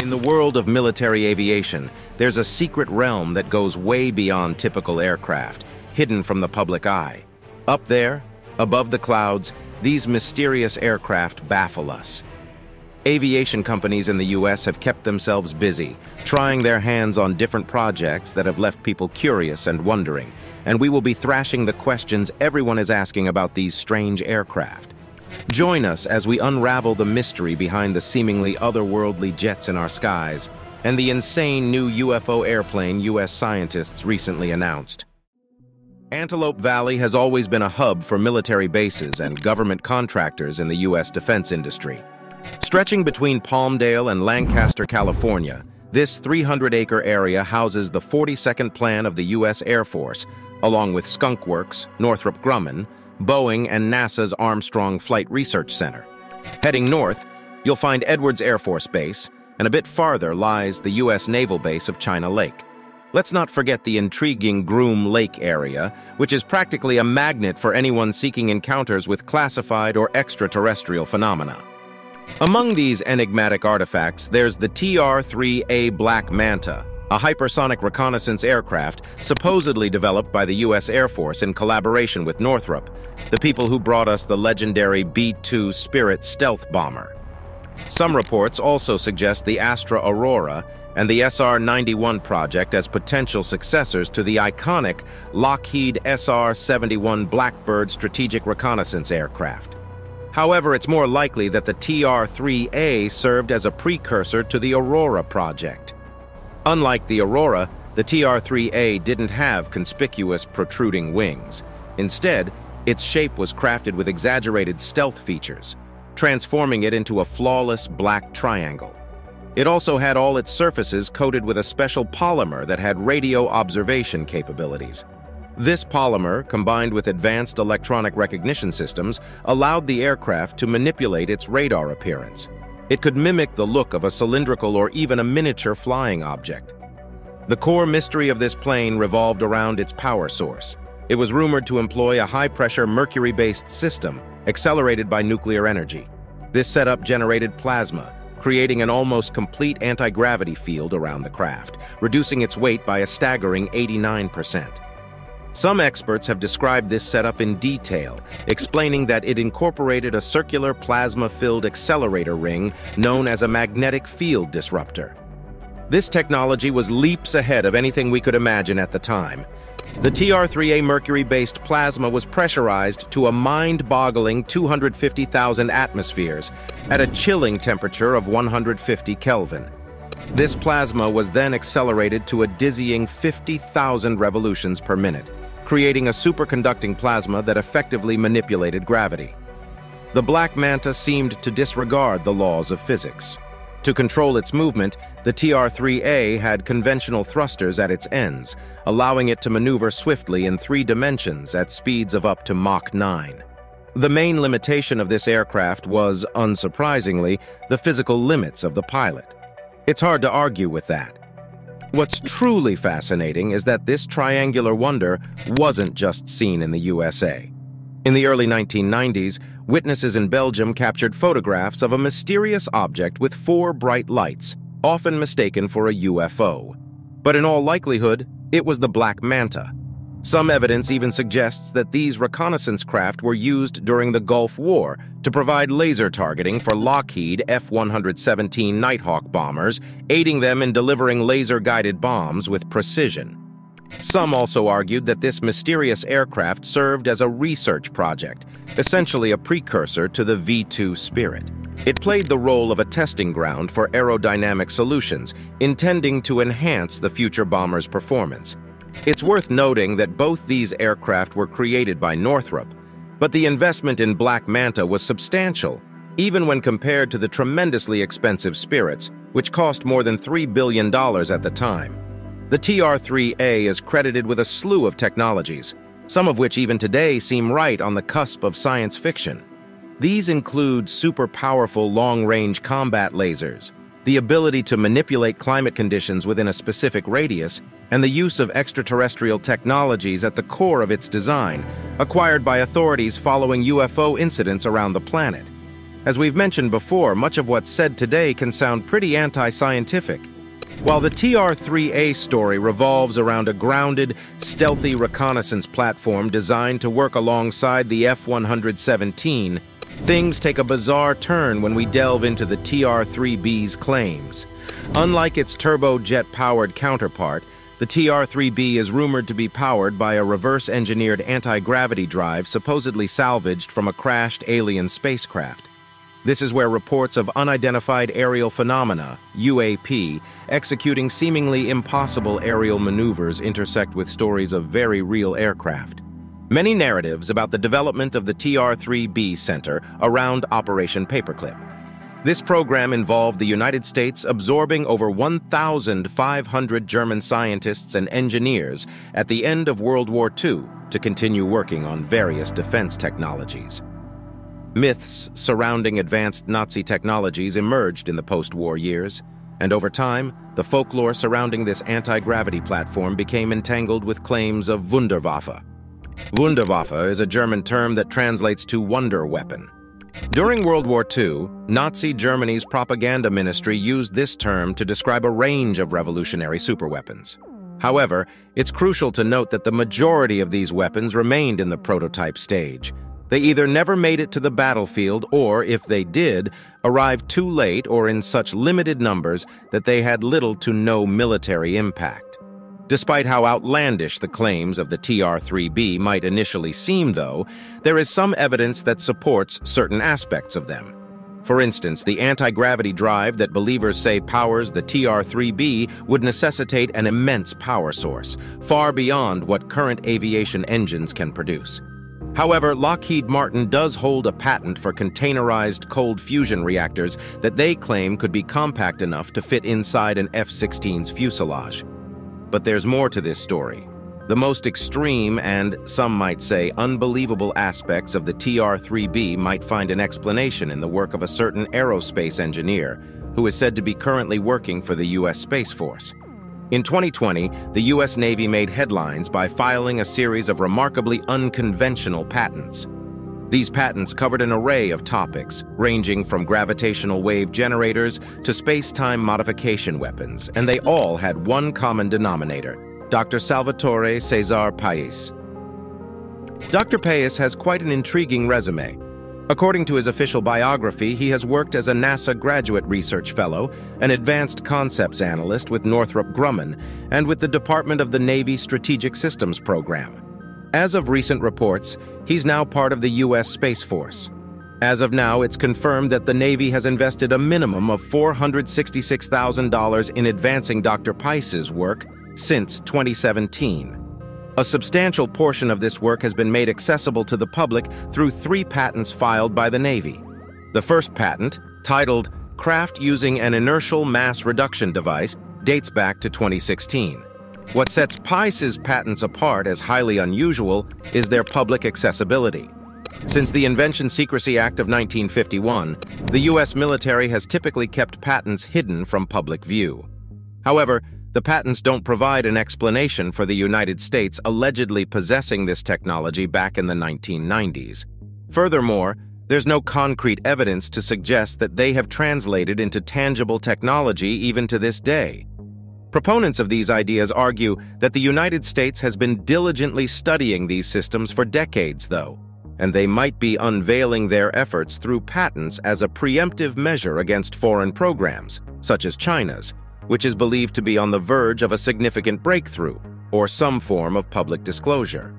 In the world of military aviation, there's a secret realm that goes way beyond typical aircraft, hidden from the public eye. Up there, above the clouds, these mysterious aircraft baffle us. Aviation companies in the US have kept themselves busy, trying their hands on different projects that have left people curious and wondering, and we will be thrashing the questions everyone is asking about these strange aircraft. Join us as we unravel the mystery behind the seemingly otherworldly jets in our skies and the insane new UFO airplane US scientists recently announced. Antelope Valley has always been a hub for military bases and government contractors in the US defense industry. Stretching between Palmdale and Lancaster, California, this 300-acre area houses the 42nd Plan of the U.S. Air Force, along with Skunk Works, Northrop Grumman, Boeing, and NASA's Armstrong Flight Research Center. Heading north, you'll find Edwards Air Force Base, and a bit farther lies the U.S. Naval Base of China Lake. Let's not forget the intriguing Groom Lake area, which is practically a magnet for anyone seeking encounters with classified or extraterrestrial phenomena. Among these enigmatic artifacts, there's the TR-3A Black Manta, a hypersonic reconnaissance aircraft supposedly developed by the U.S. Air Force in collaboration with Northrop, the people who brought us the legendary B-2 Spirit stealth bomber. Some reports also suggest the Astra Aurora and the SR-91 project as potential successors to the iconic Lockheed SR-71 Blackbird strategic reconnaissance aircraft. However, it's more likely that the TR-3A served as a precursor to the Aurora project. Unlike the Aurora, the TR-3A didn't have conspicuous protruding wings. Instead, its shape was crafted with exaggerated stealth features, transforming it into a flawless black triangle. It also had all its surfaces coated with a special polymer that had radio observation capabilities. This polymer, combined with advanced electronic recognition systems, allowed the aircraft to manipulate its radar appearance. It could mimic the look of a cylindrical or even a miniature flying object. The core mystery of this plane revolved around its power source. It was rumored to employ a high-pressure mercury-based system, accelerated by nuclear energy. This setup generated plasma, creating an almost complete anti-gravity field around the craft, reducing its weight by a staggering 89%. Some experts have described this setup in detail, explaining that it incorporated a circular plasma-filled accelerator ring known as a magnetic field disruptor. This technology was leaps ahead of anything we could imagine at the time. The TR-3A mercury-based plasma was pressurized to a mind-boggling 250,000 atmospheres at a chilling temperature of 150 Kelvin. This plasma was then accelerated to a dizzying 50,000 revolutions per minute, creating a superconducting plasma that effectively manipulated gravity. The Black Manta seemed to disregard the laws of physics. To control its movement, the TR-3A had conventional thrusters at its ends, allowing it to maneuver swiftly in 3 dimensions at speeds of up to Mach 9. The main limitation of this aircraft was, unsurprisingly, the physical limits of the pilot. It's hard to argue with that. What's truly fascinating is that this triangular wonder wasn't just seen in the USA. In the early 1990s, witnesses in Belgium captured photographs of a mysterious object with 4 bright lights, often mistaken for a UFO. But in all likelihood, it was the Black Manta. Some evidence even suggests that these reconnaissance craft were used during the Gulf War to provide laser targeting for Lockheed F-117 Nighthawk bombers, aiding them in delivering laser-guided bombs with precision. Some also argued that this mysterious aircraft served as a research project, essentially a precursor to the V-2 Spirit. It played the role of a testing ground for aerodynamic solutions, intending to enhance the future bomber's performance. It's worth noting that both these aircraft were created by Northrop, but the investment in Black Manta was substantial, even when compared to the tremendously expensive Spirits, which cost more than $3 billion at the time. The TR-3A is credited with a slew of technologies, some of which even today seem right on the cusp of science fiction. These include super-powerful long-range combat lasers, the ability to manipulate climate conditions within a specific radius, and the use of extraterrestrial technologies at the core of its design, acquired by authorities following UFO incidents around the planet. As we've mentioned before, much of what's said today can sound pretty anti-scientific. While the TR-3A story revolves around a grounded, stealthy reconnaissance platform designed to work alongside the F-117, things take a bizarre turn when we delve into the TR-3B's claims. Unlike its turbojet-powered counterpart, the TR-3B is rumored to be powered by a reverse-engineered anti-gravity drive supposedly salvaged from a crashed alien spacecraft. This is where reports of unidentified aerial phenomena, UAP, executing seemingly impossible aerial maneuvers intersect with stories of very real aircraft. Many narratives about the development of the TR-3B center around Operation Paperclip. This program involved the United States absorbing over 1,500 German scientists and engineers at the end of World War II to continue working on various defense technologies. Myths surrounding advanced Nazi technologies emerged in the post-war years, and over time, the folklore surrounding this anti-gravity platform became entangled with claims of Wunderwaffe. Wunderwaffe is a German term that translates to wonder weapon. During World War II, Nazi Germany's propaganda ministry used this term to describe a range of revolutionary superweapons. However, it's crucial to note that the majority of these weapons remained in the prototype stage. They either never made it to the battlefield or, if they did, arrived too late or in such limited numbers that they had little to no military impact. Despite how outlandish the claims of the TR-3B might initially seem, though, there is some evidence that supports certain aspects of them. For instance, the anti-gravity drive that believers say powers the TR-3B would necessitate an immense power source, far beyond what current aviation engines can produce. However, Lockheed Martin does hold a patent for containerized cold fusion reactors that they claim could be compact enough to fit inside an F-16's fuselage. But there's more to this story. The most extreme and, some might say, unbelievable aspects of the TR-3B might find an explanation in the work of a certain aerospace engineer who is said to be currently working for the U.S. Space Force. In 2020, the U.S. Navy made headlines by filing a series of remarkably unconventional patents. These patents covered an array of topics, ranging from gravitational wave generators to space-time modification weapons, and they all had one common denominator: Dr. Salvatore Cesar Pais. Dr. Pais has quite an intriguing resume. According to his official biography, he has worked as a NASA Graduate Research Fellow, an Advanced Concepts Analyst with Northrop Grumman, and with the Department of the Navy Strategic Systems Program. As of recent reports, he's now part of the U.S. Space Force. As of now, it's confirmed that the Navy has invested a minimum of $466,000 in advancing Dr. Pais's work since 2017. A substantial portion of this work has been made accessible to the public through 3 patents filed by the Navy. The first patent, titled Craft Using an Inertial Mass Reduction Device, dates back to 2016. What sets Pais's patents apart as highly unusual is their public accessibility. Since the Invention Secrecy Act of 1951, the U.S. military has typically kept patents hidden from public view. However, the patents don't provide an explanation for the United States allegedly possessing this technology back in the 1990s. Furthermore, there's no concrete evidence to suggest that they have translated into tangible technology even to this day. Proponents of these ideas argue that the United States has been diligently studying these systems for decades, though, and they might be unveiling their efforts through patents as a preemptive measure against foreign programs, such as China's, which is believed to be on the verge of a significant breakthrough or some form of public disclosure.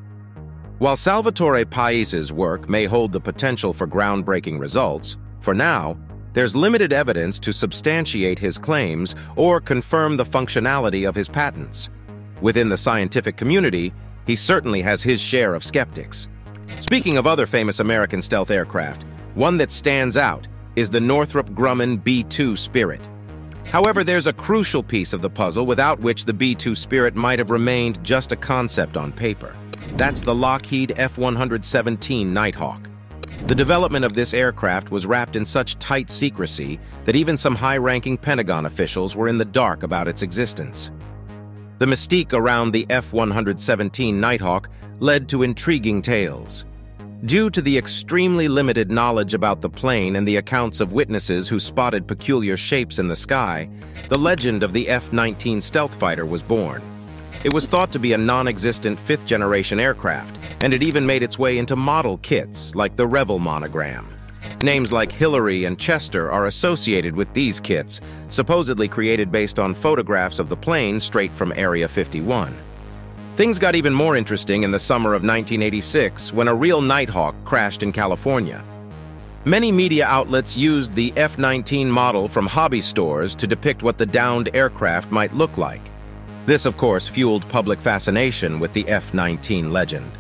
While Salvatore Pais's work may hold the potential for groundbreaking results, for now, there's limited evidence to substantiate his claims or confirm the functionality of his patents. Within the scientific community, he certainly has his share of skeptics. Speaking of other famous American stealth aircraft, one that stands out is the Northrop Grumman B-2 Spirit. However, there's a crucial piece of the puzzle without which the B-2 Spirit might have remained just a concept on paper. That's the Lockheed F-117 Nighthawk. The development of this aircraft was wrapped in such tight secrecy that even some high-ranking Pentagon officials were in the dark about its existence. The mystique around the F-117 Nighthawk led to intriguing tales. Due to the extremely limited knowledge about the plane and the accounts of witnesses who spotted peculiar shapes in the sky, the legend of the F-19 stealth fighter was born. It was thought to be a non-existent fifth-generation aircraft, and it even made its way into model kits, like the Revel monogram. Names like Hillary and Chester are associated with these kits, supposedly created based on photographs of the plane straight from Area 51. Things got even more interesting in the summer of 1986 when a real Nighthawk crashed in California. Many media outlets used the F-19 model from hobby stores to depict what the downed aircraft might look like. This, of course, fueled public fascination with the F-19 legend.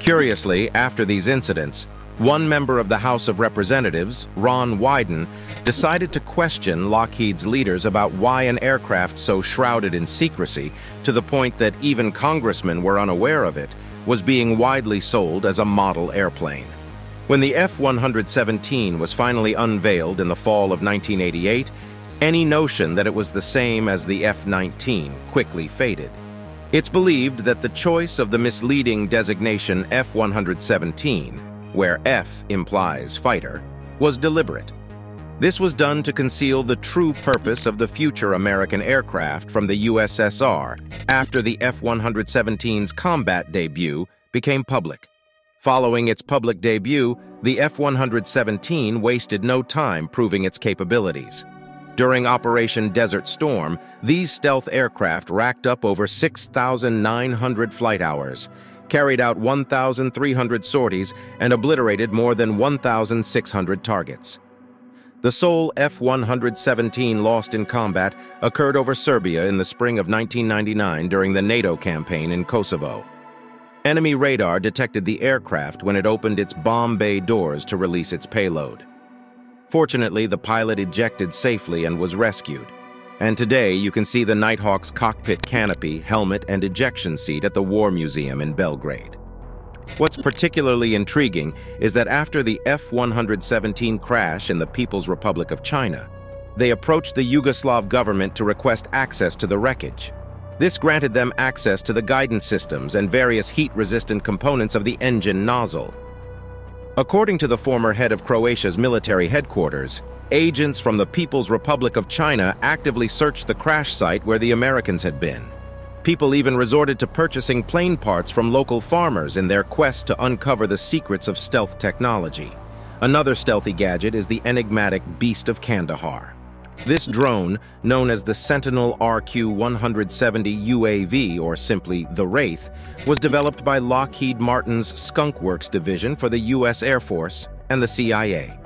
Curiously, after these incidents, one member of the House of Representatives, Ron Wyden, decided to question Lockheed's leaders about why an aircraft so shrouded in secrecy, to the point that even congressmen were unaware of it, was being widely sold as a model airplane. When the F-117 was finally unveiled in the fall of 1988, any notion that it was the same as the F-19 quickly faded. It's believed that the choice of the misleading designation F-117, where F implies fighter, was deliberate. This was done to conceal the true purpose of the future American aircraft from the USSR after the F-117's combat debut became public. Following its public debut, the F-117 wasted no time proving its capabilities. During Operation Desert Storm, these stealth aircraft racked up over 6,900 flight hours, carried out 1,300 sorties, and obliterated more than 1,600 targets. The sole F-117 lost in combat occurred over Serbia in the spring of 1999 during the NATO campaign in Kosovo. Enemy radar detected the aircraft when it opened its bomb bay doors to release its payload. Fortunately, the pilot ejected safely and was rescued. And today, you can see the Nighthawk's cockpit canopy, helmet, and ejection seat at the War Museum in Belgrade. What's particularly intriguing is that after the F-117 crash in the People's Republic of China, they approached the Yugoslav government to request access to the wreckage. This granted them access to the guidance systems and various heat-resistant components of the engine nozzle. According to the former head of Croatia's military headquarters, agents from the People's Republic of China actively searched the crash site where the Americans had been. People even resorted to purchasing plane parts from local farmers in their quest to uncover the secrets of stealth technology. Another stealthy gadget is the enigmatic Beast of Kandahar. This drone, known as the Sentinel RQ-170 UAV, or simply the Wraith, was developed by Lockheed Martin's Skunk Works division for the U.S. Air Force and the CIA.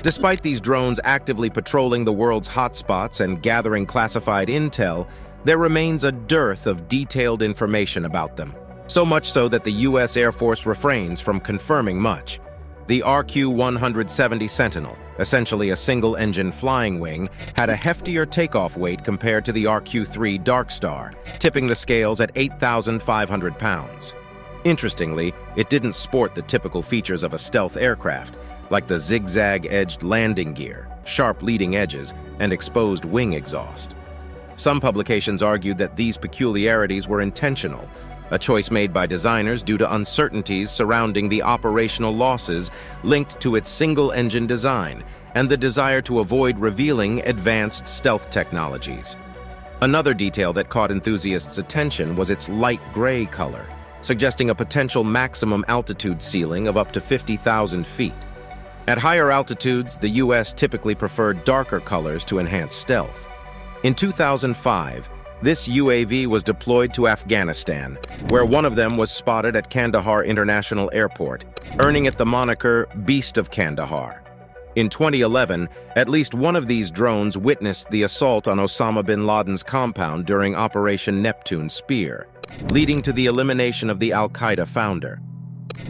Despite these drones actively patrolling the world's hotspots and gathering classified intel, there remains a dearth of detailed information about them, so much so that the U.S. Air Force refrains from confirming much. The RQ-170 Sentinel, essentially a single-engine flying wing, had a heftier takeoff weight compared to the RQ-3 Darkstar, tipping the scales at 8,500 pounds. Interestingly, it didn't sport the typical features of a stealth aircraft, like the zigzag-edged landing gear, sharp leading edges, and exposed wing exhaust. Some publications argued that these peculiarities were intentional, a choice made by designers due to uncertainties surrounding the operational losses linked to its single-engine design and the desire to avoid revealing advanced stealth technologies. Another detail that caught enthusiasts' attention was its light gray color, suggesting a potential maximum altitude ceiling of up to 50,000 feet. At higher altitudes, the U.S. typically preferred darker colors to enhance stealth. In 2005, this UAV was deployed to Afghanistan, where one of them was spotted at Kandahar International Airport, earning it the moniker Beast of Kandahar. In 2011, at least one of these drones witnessed the assault on Osama bin Laden's compound during Operation Neptune Spear, leading to the elimination of the al-Qaeda founder.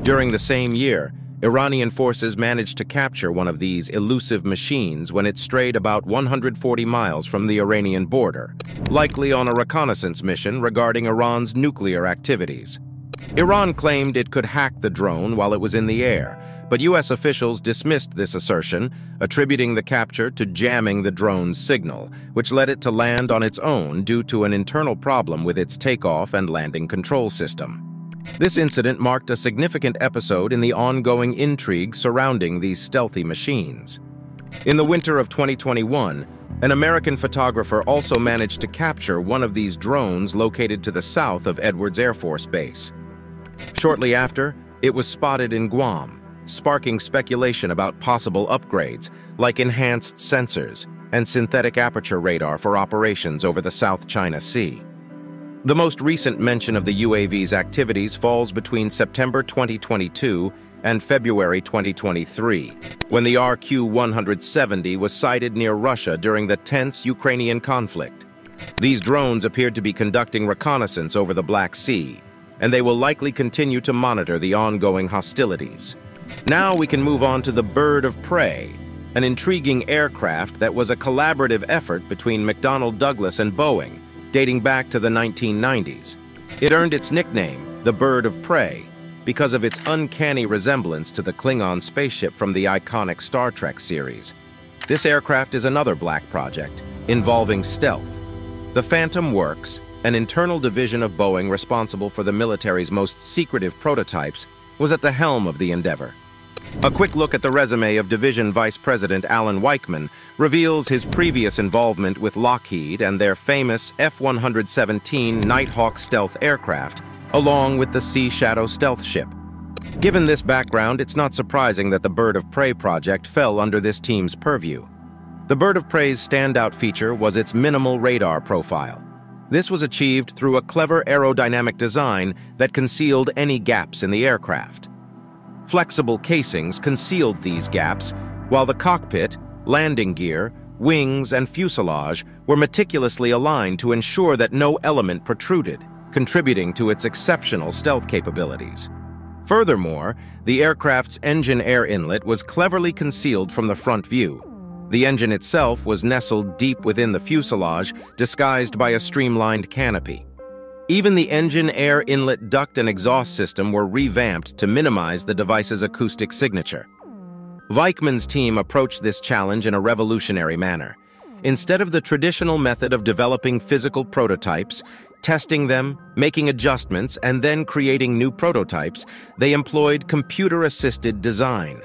During the same year, Iranian forces managed to capture one of these elusive machines when it strayed about 140 miles from the Iranian border, likely on a reconnaissance mission regarding Iran's nuclear activities. Iran claimed it could hack the drone while it was in the air, but U.S. officials dismissed this assertion, attributing the capture to jamming the drone's signal, which led it to land on its own due to an internal problem with its takeoff and landing control system. This incident marked a significant episode in the ongoing intrigue surrounding these stealthy machines. In the winter of 2021, an American photographer also managed to capture one of these drones located to the south of Edwards Air Force Base. Shortly after, it was spotted in Guam, sparking speculation about possible upgrades, like enhanced sensors and synthetic aperture radar for operations over the South China Sea. The most recent mention of the UAV's activities falls between September 2022 and February 2023, when the RQ-170 was sighted near Russia during the tense Ukrainian conflict. These drones appeared to be conducting reconnaissance over the Black Sea, and they will likely continue to monitor the ongoing hostilities. Now we can move on to the Bird of Prey, an intriguing aircraft that was a collaborative effort between McDonnell Douglas and Boeing, dating back to the 1990s. It earned its nickname, the Bird of Prey, because of its uncanny resemblance to the Klingon spaceship from the iconic Star Trek series. This aircraft is another Black project, involving stealth. The Phantom Works, an internal division of Boeing responsible for the military's most secretive prototypes, was at the helm of the endeavor. A quick look at the resume of Division Vice President Alan Weichman reveals his previous involvement with Lockheed and their famous F-117 Nighthawk stealth aircraft, along with the Sea Shadow stealth ship. Given this background, it's not surprising that the Bird of Prey project fell under this team's purview. The Bird of Prey's standout feature was its minimal radar profile. This was achieved through a clever aerodynamic design that concealed any gaps in the aircraft. Flexible casings concealed these gaps, while the cockpit, landing gear, wings, and fuselage were meticulously aligned to ensure that no element protruded, contributing to its exceptional stealth capabilities. Furthermore, the aircraft's engine air inlet was cleverly concealed from the front view. The engine itself was nestled deep within the fuselage, disguised by a streamlined canopy. Even the engine air inlet duct and exhaust system were revamped to minimize the device's acoustic signature. Weichman's team approached this challenge in a revolutionary manner. Instead of the traditional method of developing physical prototypes, testing them, making adjustments, and then creating new prototypes, they employed computer-assisted design.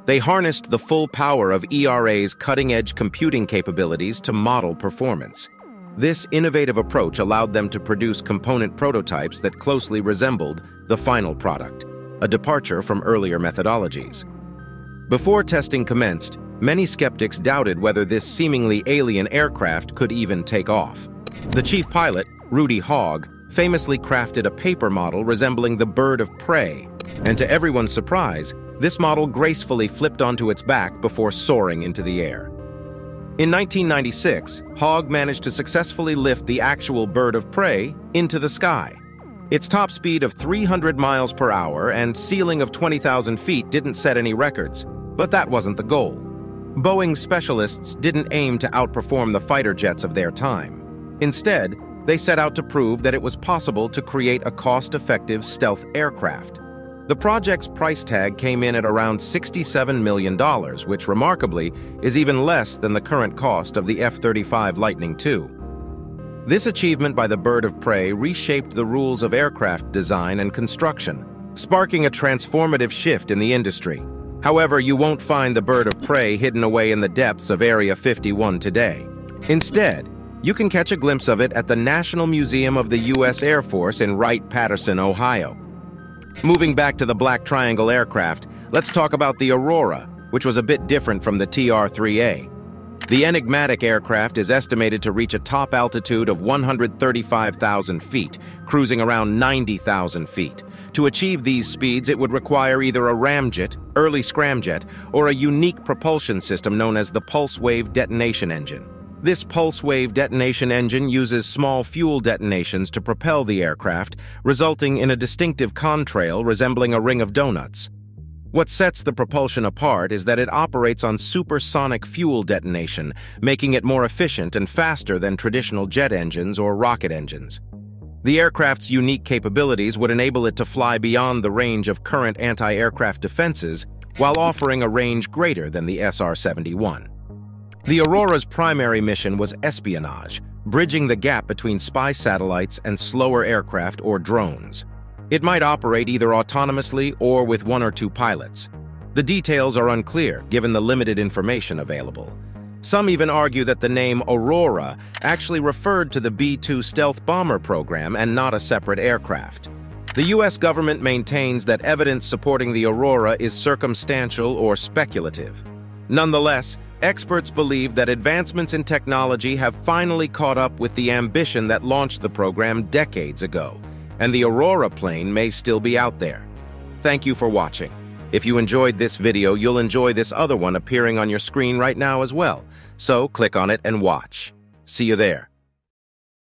They harnessed the full power of ERA's cutting-edge computing capabilities to model performance. This innovative approach allowed them to produce component prototypes that closely resembled the final product, a departure from earlier methodologies. Before testing commenced, many skeptics doubted whether this seemingly alien aircraft could even take off. The chief pilot, Rudy Haug, famously crafted a paper model resembling the Bird of Prey, and to everyone's surprise, this model gracefully flipped onto its back before soaring into the air. In 1996, Haug managed to successfully lift the actual Bird of Prey into the sky. Its top speed of 300 miles per hour and ceiling of 20,000 feet didn't set any records, but that wasn't the goal. Boeing specialists didn't aim to outperform the fighter jets of their time. Instead, they set out to prove that it was possible to create a cost-effective stealth aircraft. The project's price tag came in at around $67 million, which remarkably is even less than the current cost of the F-35 Lightning II. This achievement by the Bird of Prey reshaped the rules of aircraft design and construction, sparking a transformative shift in the industry. However, you won't find the Bird of Prey hidden away in the depths of Area 51 today. Instead, you can catch a glimpse of it at the National Museum of the U.S. Air Force in Wright-Patterson, Ohio. Moving back to the Black Triangle aircraft, let's talk about the Aurora, which was a bit different from the TR-3A. The enigmatic aircraft is estimated to reach a top altitude of 135,000 feet, cruising around 90,000 feet. To achieve these speeds, it would require either a ramjet, early scramjet, or a unique propulsion system known as the pulse wave detonation engine. This pulse wave detonation engine uses small fuel detonations to propel the aircraft, resulting in a distinctive contrail resembling a ring of donuts. What sets the propulsion apart is that it operates on supersonic fuel detonation, making it more efficient and faster than traditional jet engines or rocket engines. The aircraft's unique capabilities would enable it to fly beyond the range of current anti-aircraft defenses while offering a range greater than the SR-71. The Aurora's primary mission was espionage, bridging the gap between spy satellites and slower aircraft or drones. It might operate either autonomously or with one or two pilots. The details are unclear, given the limited information available. Some even argue that the name Aurora actually referred to the B-2 stealth bomber program and not a separate aircraft. The U.S. government maintains that evidence supporting the Aurora is circumstantial or speculative. Nonetheless, experts believe that advancements in technology have finally caught up with the ambition that launched the program decades ago, and the Aurora plane may still be out there. Thank you for watching. If you enjoyed this video, you'll enjoy this other one appearing on your screen right now as well. So click on it and watch. See you there.